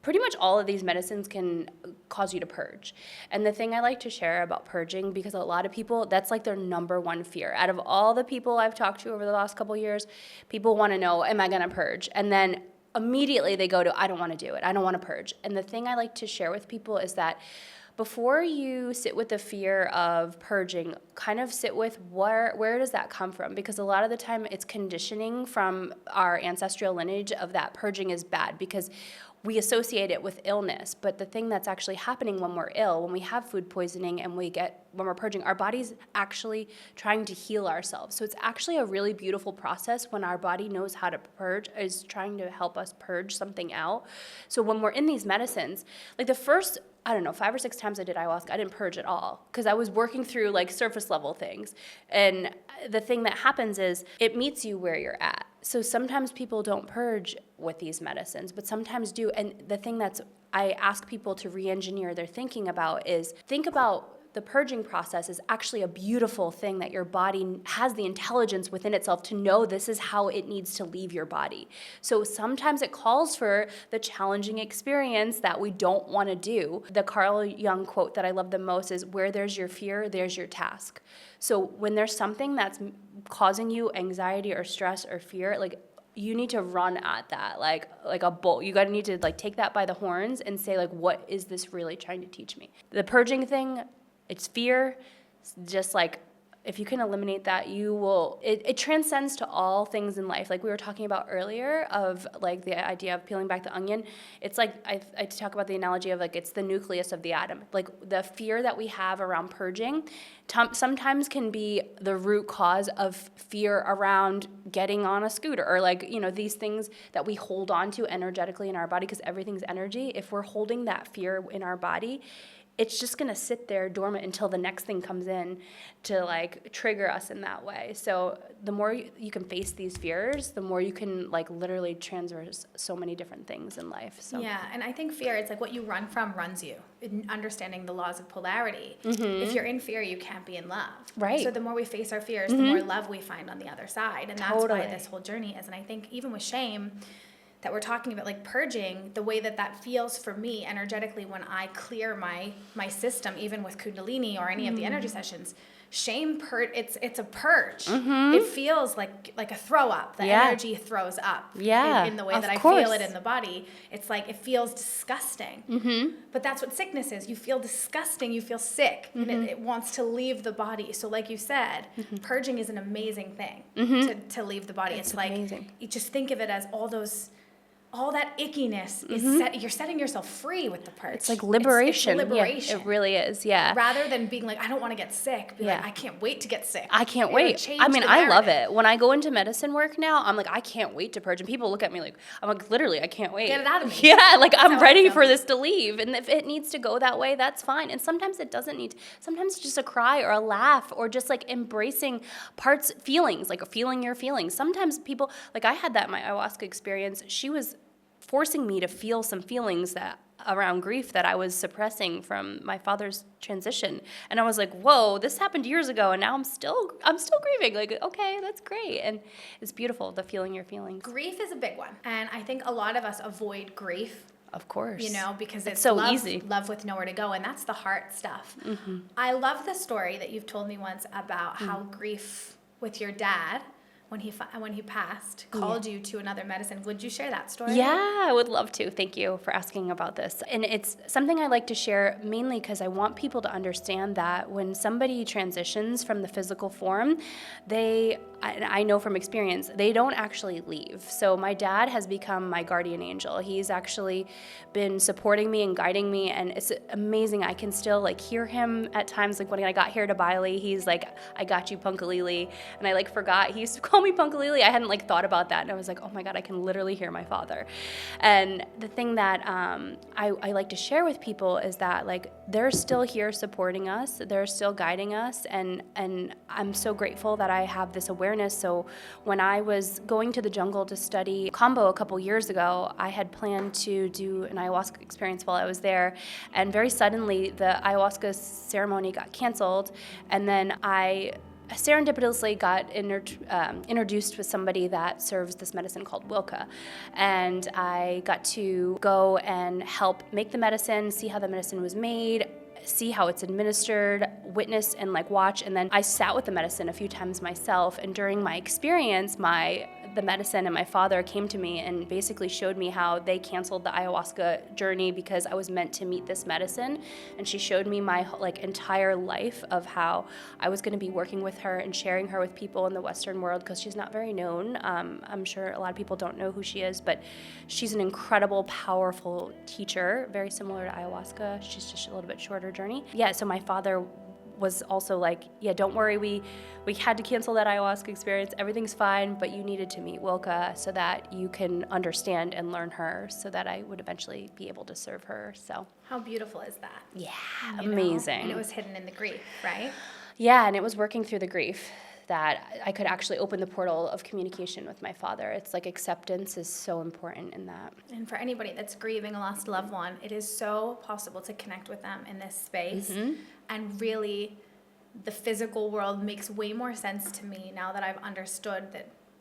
pretty much all of these medicines can cause you to purge. And the thing I like to share about purging, because a lot of people, that's like their number one fear. Out of all the people I've talked to over the last couple of years, people want to know, am I going to purge? And then immediately they go to, I don't want to do it. I don't want to purge. And the thing I like to share with people is that before you sit with the fear of purging, kind of sit with where does that come from? Because a lot of the time it's conditioning from our ancestral lineage of that purging is bad, because we associate it with illness. But the thing that's actually happening when we're ill, when we have food poisoning and when we're purging, our body's actually trying to heal ourselves. So it's actually a really beautiful process when our body knows how to purge, is trying to help us purge something out. So when we're in these medicines, like the first, 5 or 6 times I did ayahuasca, I didn't purge at all, because I was working through like surface level things. And the thing that happens is it meets you where you're at. So sometimes people don't purge with these medicines, but sometimes do. And the thing I ask people to re-engineer their thinking about is, think about the purging process is actually a beautiful thing, that your body has the intelligence within itself to know this is how it needs to leave your body. So sometimes it calls for the challenging experience that we don't want to do. The Carl Jung quote that I love the most is, where there's your fear, there's your task. So when there's something that's causing you anxiety or stress or fear, like, you need to run at that like a bull. You need to like take that by the horns and say, like, what is this really trying to teach me? The purging thing, it's fear. It's just like, if you can eliminate that, you will, it transcends to all things in life. Like we were talking about earlier of like the idea of peeling back the onion. It's like, I talk about the analogy of like, it's the nucleus of the atom. Like the fear that we have around purging sometimes can be the root cause of fear around getting on a scooter, or like, these things that we hold on to energetically in our body, because everything's energy. If we're holding that fear in our body, it's just going to sit there dormant until the next thing comes in to like trigger us in that way. So the more you can face these fears, the more you can like literally transverse so many different things in life. So yeah, and I think fear, it's like what you run from runs you. In understanding the laws of polarity. If you're in fear, you can't be in love. Right. So the more we face our fears, the more love we find on the other side. And that's Totally. why this whole journey is. And I think even with shame, that we're talking about, like purging, the way that feels for me energetically when I clear my system, even with Kundalini or any of the energy sessions, shame it's a purge. It feels like a throw up. The energy throws up in the way that I feel it in the body. It's like it feels disgusting. But that's what sickness is. You feel disgusting, you feel sick, and it wants to leave the body. So like you said, purging is an amazing thing to leave the body. It's like amazing. You just think of it as all that ickiness is you're setting yourself free with the purge. It's like liberation. It's liberation. Yeah, it really is, yeah. Rather than being like, I don't want to get sick. Be like, I can't wait to get sick. I can't wait. I mean, I love it. When I go into medicine work now, I'm like, I can't wait to purge. And people look at me like, I'm like, literally, I can't wait. Get it out of me. Yeah, like I'm ready for this to leave. And if it needs to go that way, that's fine. And sometimes it doesn't need to. Sometimes it's just a cry or a laugh or just like embracing feelings, like feeling your feelings. Sometimes people, like I had that in my ayahuasca experience. She was forcing me to feel some feelings that around grief that I was suppressing from my father's transition. And I was like, whoa, this happened years ago and now I'm still grieving. Like, okay, that's great. And it's beautiful, the feeling your feelings. Grief is a big one. And I think a lot of us avoid grief. Of course. Because it's so love, easy. Love with nowhere to go. And that's the heart stuff. I love the story that you've told me once about how grief with your dad, when he passed, called you to another medicine. Would you share that story? Yeah, I would love to. Thank you for asking about this. And it's something I like to share mainly because I want people to understand that when somebody transitions from the physical form, I know from experience, they don't actually leave. So my dad has become my guardian angel. He's actually been supporting me and guiding me, and it's amazing. I can still like hear him at times. Like when I got here to Bali, he's like, "I got you, Punkalili," and I like forgot. He used to call me Punkalili. I hadn't like thought about that, and I was like, "Oh my God, I can literally hear my father." And the thing that I like to share with people is that like they're still here supporting us. They're still guiding us, and I'm so grateful that I have this awareness. So when I was going to the jungle to study Kambo a couple years ago, I had planned to do an ayahuasca experience while I was there, and very suddenly the ayahuasca ceremony got canceled, and then I serendipitously got introduced with somebody that serves this medicine called Wilka, and I got to go and help make the medicine, see how the medicine was made, see how it's administered, witness and like watch. And then I sat with the medicine a few times myself, and during my experience, the medicine and my father came to me and basically showed me how they canceled the ayahuasca journey because I was meant to meet this medicine. And she showed me my like entire life of how I was going to be working with her and sharing her with people in the Western world, because she's not very known. I'm sure a lot of people don't know who she is, but she's an incredible, powerful teacher, very similar to ayahuasca. She's just a little bit shorter journey. Yeah, so my father was also like, yeah, don't worry, we had to cancel that ayahuasca experience. Everything's fine, but you needed to meet Wilka so that you can understand and learn her, so that I would eventually be able to serve her. So how beautiful is that? Yeah, amazing. And it was hidden in the grief, right? Yeah, and it was working through the grief that I could actually open the portal of communication with my father. It's like acceptance is so important in that. And for anybody that's grieving a lost loved one, it is so possible to connect with them in this space. And really, the physical world makes way more sense to me now that I've understood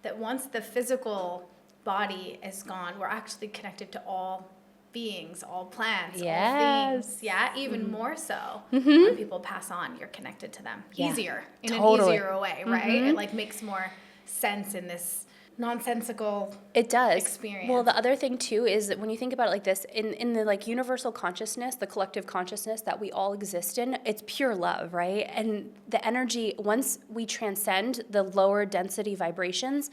that once the physical body is gone, we're actually connected to all beings, all plants, all things. Yeah, even more so when people pass on, you're connected to them easier, in an easier way, right? It like makes more sense in this nonsensical experience. Well, the other thing too is that when you think about it like this, in the like universal consciousness, the collective consciousness that we all exist in, it's pure love, right? And the energy, once we transcend the lower density vibrations,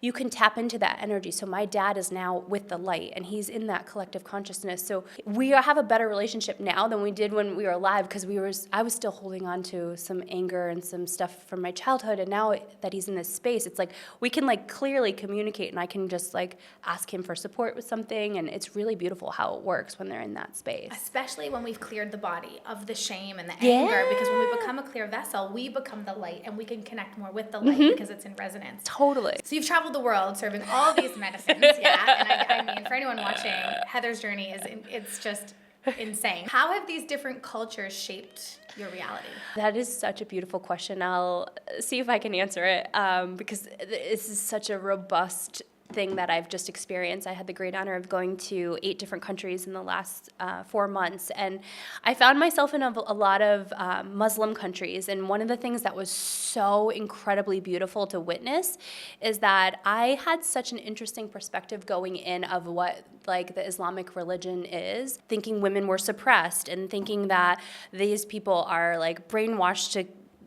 you can tap into that energy. So my dad is now with the light, and he's in that collective consciousness. So we have a better relationship now than we did when we were alive, because I was still holding on to some anger and some stuff from my childhood, and now that he's in this space, it's like we can like clearly freely communicate, and I can just like ask him for support with something, and it's really beautiful how it works when they're in that space. Especially when we've cleared the body of the shame and the anger, because when we become a clear vessel, we become the light, and we can connect more with the light because it's in resonance. Totally. So you've traveled the world serving all these medicines, yeah. And I mean, for anyone watching, Heather's journey it's just insane. How have these different cultures shaped your reality? That is such a beautiful question. I'll see if I can answer it because this is such a robust thing that I've just experienced. I had the great honor of going to 8 different countries in the last 4 months, and I found myself in a lot of Muslim countries. And one of the things that was so incredibly beautiful to witness is that I had such an interesting perspective going in of what like the Islamic religion is, thinking women were suppressed and thinking that these people are like brainwashed to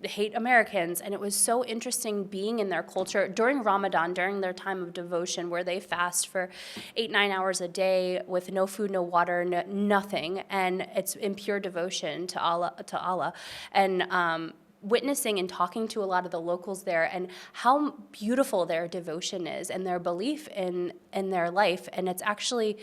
hate Americans. And it was so interesting being in their culture during Ramadan, during their time of devotion, where they fast for 8-9 hours a day with no food, no water, nothing, and it's in pure devotion to Allah. And witnessing and talking to a lot of the locals there, and how beautiful their devotion is and their belief in their life. And it's actually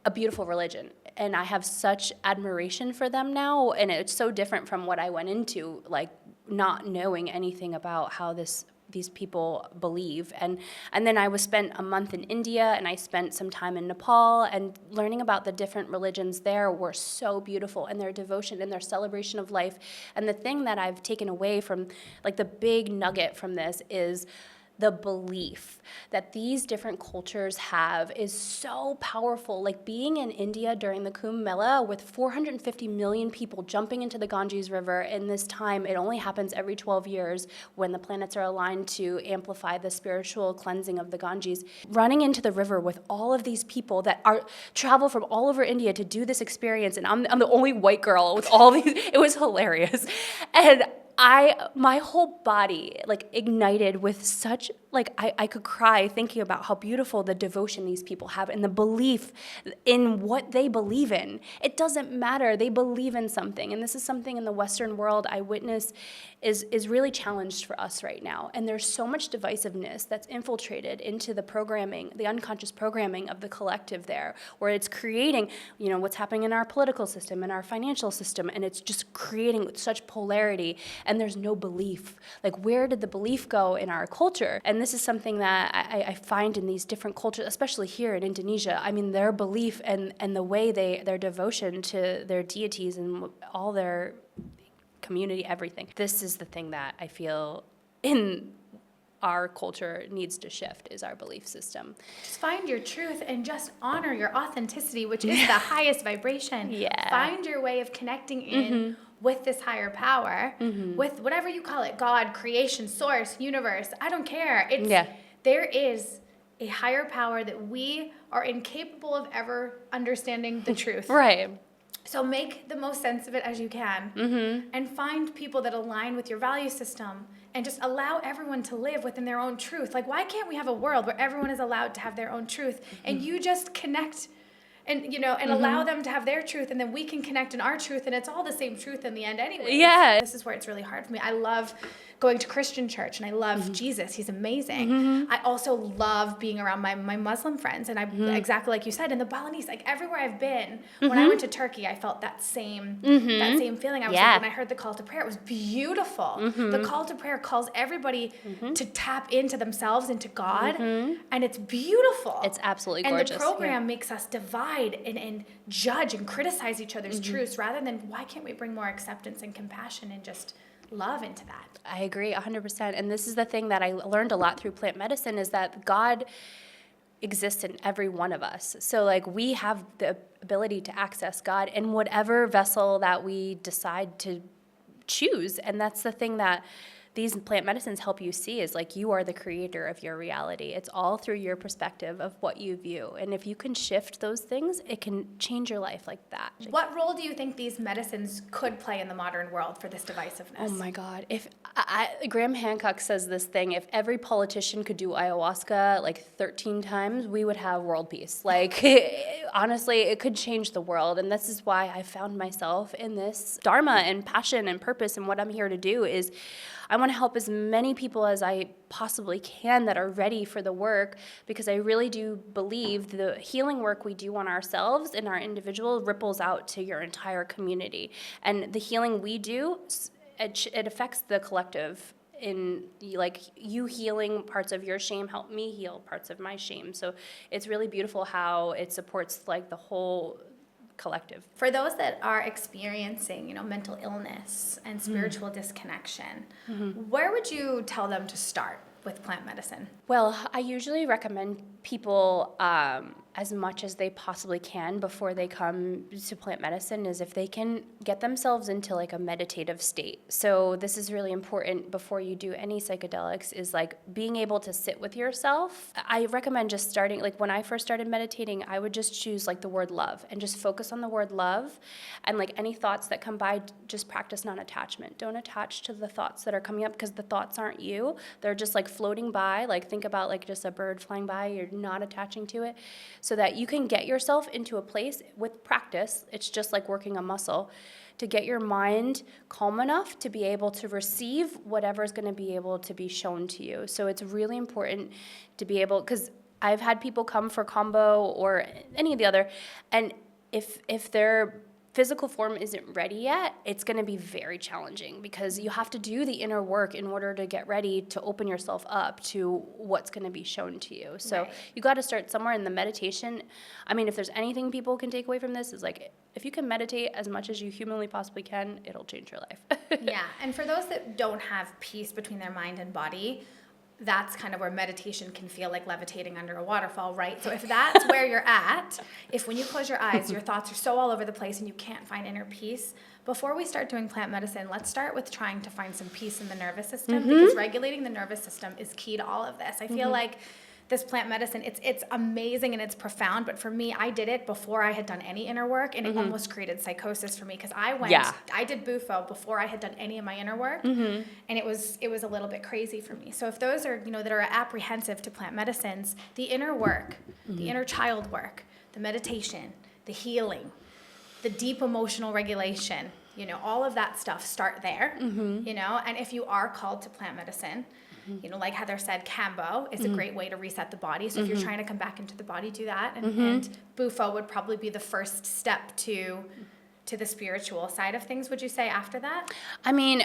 a beautiful religion, and I have such admiration for them now. And it's so different from what I went into, like not knowing anything about how these people believe. And then I spent a month in India, and I spent some time in Nepal, and learning about the different religions there were so beautiful, and their devotion and their celebration of life. And the thing that I've taken away from, like the big nugget from this, is the belief that these different cultures have is so powerful. Like being in India during the Kumbh Mela with 450 million people jumping into the Ganges River in this time, it only happens every 12 years when the planets are aligned to amplify the spiritual cleansing of the Ganges. Running into the river with all of these people that travel from all over India to do this experience, and I'm the only white girl with all these, it was hilarious. And my whole body like ignited with such, like I could cry thinking about how beautiful the devotion these people have and the belief in what they believe in. It doesn't matter, they believe in something. And this is something in the Western world I witness is really challenged for us right now. And there's so much divisiveness that's infiltrated into the programming, the unconscious programming of the collective there, where it's creating, what's happening in our political system, in our financial system, and it's just creating such polarity. And there's no belief. Like, where did the belief go in our culture? And this is something that I find in these different cultures, especially here in Indonesia. I mean, their belief and the way their devotion to their deities and all their community, everything. This is the thing that I feel in our culture needs to shift, is our belief system. Just find your truth and just honor your authenticity, which is the highest vibration. Yeah. Find your way of connecting in with this higher power, with whatever you call it, God, creation, source, universe, I don't care. There is a higher power that we are incapable of ever understanding the truth. Right. So make the most sense of it as you can, and find people that align with your value system, and just allow everyone to live within their own truth. Like, why can't we have a world where everyone is allowed to have their own truth, and you just connect and allow them to have their truth, and then we can connect in our truth, and it's all the same truth in the end anyway. Yeah. This is where it's really hard for me. I love going to Christian church, and I love Jesus. He's amazing. I also love being around my Muslim friends, and exactly like you said, in the Balinese, like everywhere I've been, when I went to Turkey, I felt that same feeling. I was like, when I heard the call to prayer, it was beautiful. The call to prayer calls everybody to tap into themselves, into God, and it's beautiful. It's absolutely gorgeous. And the program makes us divide and judge and criticize each other's truths, rather than, why can't we bring more acceptance and compassion and just love into that? I agree 100%. And this is the thing that I learned a lot through plant medicine, is that God exists in every one of us. So like, we have the ability to access God in whatever vessel that we decide to choose. And that's the thing that these plant medicines help you see, is like, you are the creator of your reality. It's all through your perspective of what you view. And if you can shift those things, it can change your life like that. What role do you think these medicines could play in the modern world for this divisiveness? Oh my God. If Graham Hancock says this thing, if every politician could do ayahuasca like 13 times, we would have world peace. Like, honestly, it could change the world. And this is why I found myself in this dharma and passion and purpose. And what I'm here to do is I want to help as many people as I possibly can that are ready for the work, because I really do believe the healing work we do on ourselves and our individual ripples out to your entire community. And the healing we do, it affects the collective. In like you healing parts of your shame help me heal parts of my shame. So it's really beautiful how it supports like the whole collective. For those that are experiencing, mental illness and spiritual disconnection, where would you tell them to start with plant medicine? Well, I usually recommend people as much as they possibly can before they come to plant medicine is if they can get themselves into like a meditative state. So this is really important before you do any psychedelics, is like being able to sit with yourself. I recommend just starting, like when I first started meditating, I would just choose like the word love and just focus on the word love, and like any thoughts that come by, just practice non-attachment. Don't attach to the thoughts that are coming up, because the thoughts aren't you. They're just like floating by. Like think about like just a bird flying by. You're not attaching to it, so that you can get yourself into a place with practice. It's just like working a muscle to get your mind calm enough to be able to receive whatever is going to be able to be shown to you. So it's really important to be able, because I've had people come for Kambo or any of the other, and if their physical form isn't ready yet, it's going to be very challenging, because you have to do the inner work in order to get ready to open yourself up to what's going to be shown to you. So Right. You got to start somewhere in the meditation. I mean, if there's anything people can take away from this, is like, if you can meditate as much as you humanly possibly can, it'll change your life. Yeah, and for those that don't have peace between their mind and body, that's kind of where meditation can feel like levitating under a waterfall, right? So if that's where you're at, if when you close your eyes, your thoughts are so all over the place and you can't find inner peace, before we start doing plant medicine, let's start with trying to find some peace in the nervous system, because regulating the nervous system is key to all of this. I feel like this plant medicine, it's amazing and it's profound, but for me, I did it before I had done any inner work, and it almost created psychosis for me, because I did Bufo before I had done any of my inner work, and it was a little bit crazy for me. So if those are, that are apprehensive to plant medicines, the inner work, the inner child work, the meditation, the healing, the deep emotional regulation, all of that stuff, start there, and if you are called to plant medicine, like Heather said, Kambo is a great way to reset the body. So if you're trying to come back into the body, do that. And Bufo would probably be the first step to the spiritual side of things, would you say, after that? I mean,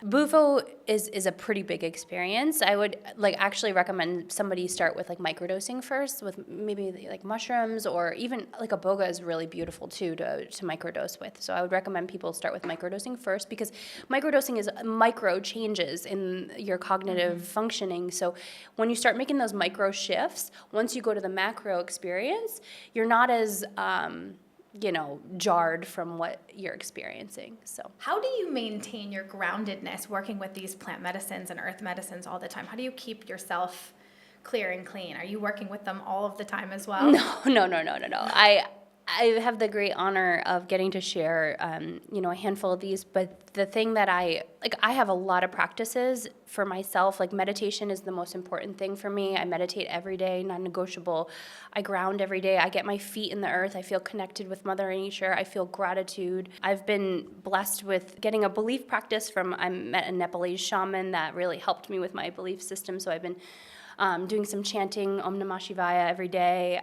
Bufo is a pretty big experience. I would actually recommend somebody start with like microdosing first, with maybe like mushrooms, or even like Iboga is really beautiful too to microdose with. So I would recommend people start with microdosing first, because microdosing is micro changes in your cognitive functioning. So when you start making those micro shifts, once you go to the macro experience, you're not as jarred from what you're experiencing. So how do you maintain your groundedness working with these plant medicines and earth medicines all the time? How do you keep yourself clear and clean? Are you working with them all of the time as well? No. I have the great honor of getting to share, a handful of these. But the thing that I have a lot of practices for myself. Like meditation is the most important thing for me. I meditate every day, non-negotiable. I ground every day. I get my feet in the earth. I feel connected with Mother Nature. I feel gratitude. I've been blessed with getting a belief practice I met a Nepalese shaman that really helped me with my belief system. So I've been doing some chanting Om Namah Shivaya every day.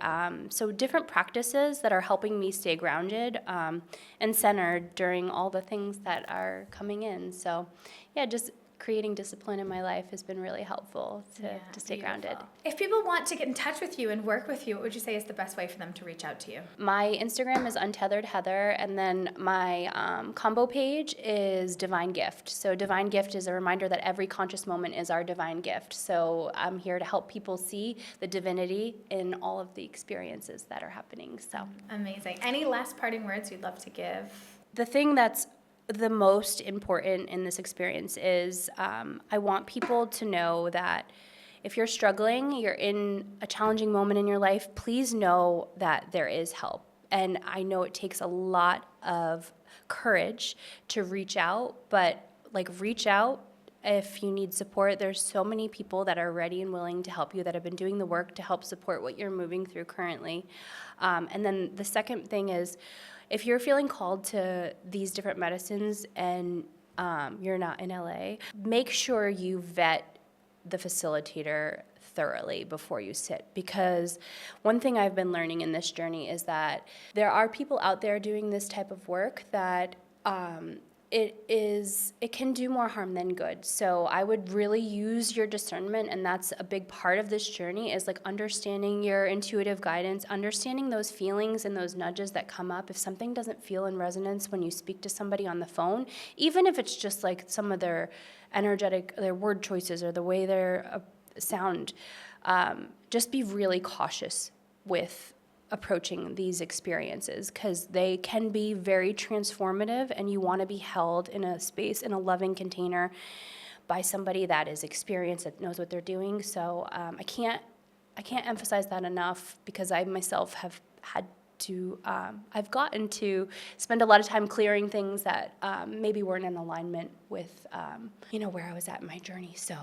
So different practices that are helping me stay grounded and centered during all the things that are coming in. So yeah, just creating discipline in my life has been really helpful to stay grounded. If people want to get in touch with you and work with you, what would you say is the best way for them to reach out to you? My Instagram is Untethered Heather, and then my Kambo page is Divine Gift. So Divine Gift is a reminder that every conscious moment is our divine gift. So I'm here to help people see the divinity in all of the experiences that are happening. So amazing. Any last parting words you'd love to give? The thing that's the most important in this experience is I want people to know that if you're struggling, you're in a challenging moment in your life, please know that there is help. And I know it takes a lot of courage to reach out, but reach out If you need support, there's so many people that are ready and willing to help you, that have been doing the work to help support what you're moving through currently. And then the second thing is, if you're feeling called to these different medicines and you're not in LA, make sure you vet the facilitator thoroughly before you sit, because one thing I've been learning in this journey is that there are people out there doing this type of work that it can do more harm than good. So I would really use your discernment, and that's a big part of this journey, is like understanding your intuitive guidance, understanding those feelings and those nudges that come up. If something doesn't feel in resonance when you speak to somebody on the phone, even if it's just like some of their their word choices or the way they sound, just be really cautious with approaching these experiences, because they can be very transformative, and you want to be held in a space, in a loving container, by somebody that is experienced, that knows what they're doing. So I can't emphasize that enough, because I myself have had to, I've gotten to spend a lot of time clearing things that maybe weren't in alignment with, where I was at in my journey. So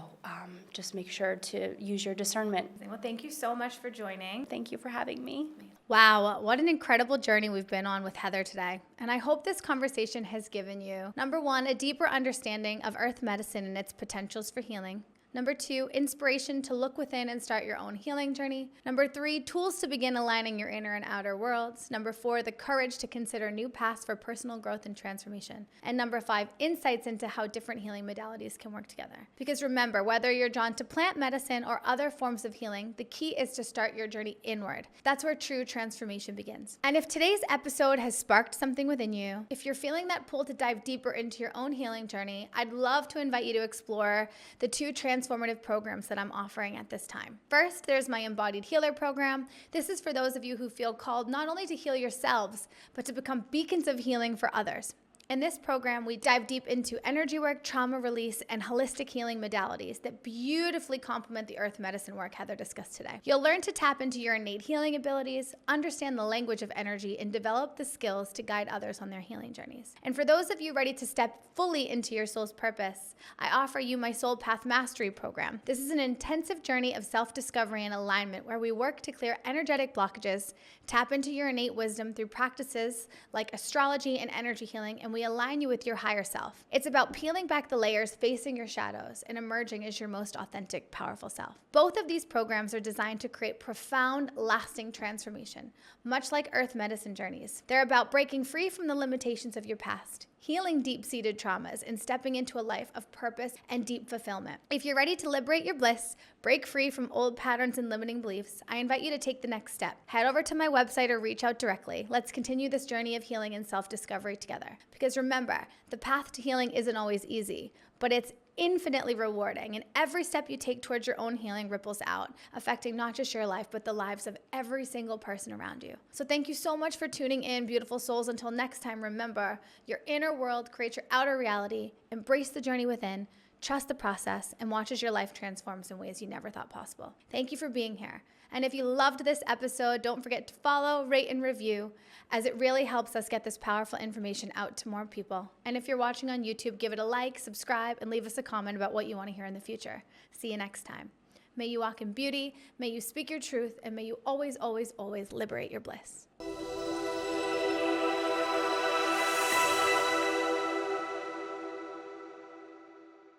just make sure to use your discernment. Well, thank you so much for joining. Thank you for having me. Wow, what an incredible journey we've been on with Heather today. And I hope this conversation has given you, number one, a deeper understanding of earth medicine and its potentials for healing. Number two, inspiration to look within and start your own healing journey. Number three, tools to begin aligning your inner and outer worlds. Number four, the courage to consider new paths for personal growth and transformation. And number five, insights into how different healing modalities can work together. Because remember, whether you're drawn to plant medicine or other forms of healing, the key is to start your journey inward. That's where true transformation begins. And if today's episode has sparked something within you, if you're feeling that pull to dive deeper into your own healing journey, I'd love to invite you to explore the two transformative programs that I'm offering at this time. First, there's my Embodied Healer program. This is for those of you who feel called not only to heal yourselves, but to become beacons of healing for others. In this program, we dive deep into energy work, trauma release, and holistic healing modalities that beautifully complement the earth medicine work Heather discussed today. You'll learn to tap into your innate healing abilities, understand the language of energy, and develop the skills to guide others on their healing journeys. And for those of you ready to step fully into your soul's purpose, I offer you my Soul Path Mastery program. This is an intensive journey of self-discovery and alignment where we work to clear energetic blockages, tap into your innate wisdom through practices like astrology and energy healing, and we align you with your higher self. It's about peeling back the layers, facing your shadows, and emerging as your most authentic, powerful self. Both of these programs are designed to create profound, lasting transformation, much like earth medicine journeys. They're about breaking free from the limitations of your past, healing deep-seated traumas, and stepping into a life of purpose and deep fulfillment. If you're ready to liberate your bliss, break free from old patterns and limiting beliefs, I invite you to take the next step. Head over to my website or reach out directly. Let's continue this journey of healing and self-discovery together. Because remember, the path to healing isn't always easy, but it's infinitely rewarding, and every step you take towards your own healing ripples out, affecting not just your life, but the lives of every single person around you. So thank you so much for tuning in, beautiful souls. Until next time, remember, your inner world creates your outer reality. Embrace the journey within, trust the process, and watch as your life transforms in ways you never thought possible. Thank you for being here. And if you loved this episode, don't forget to follow, rate, and review, as it really helps us get this powerful information out to more people. And if you're watching on YouTube, give it a like, subscribe, and leave us a comment about what you want to hear in the future. See you next time. May you walk in beauty, may you speak your truth, and may you always, always, always liberate your bliss.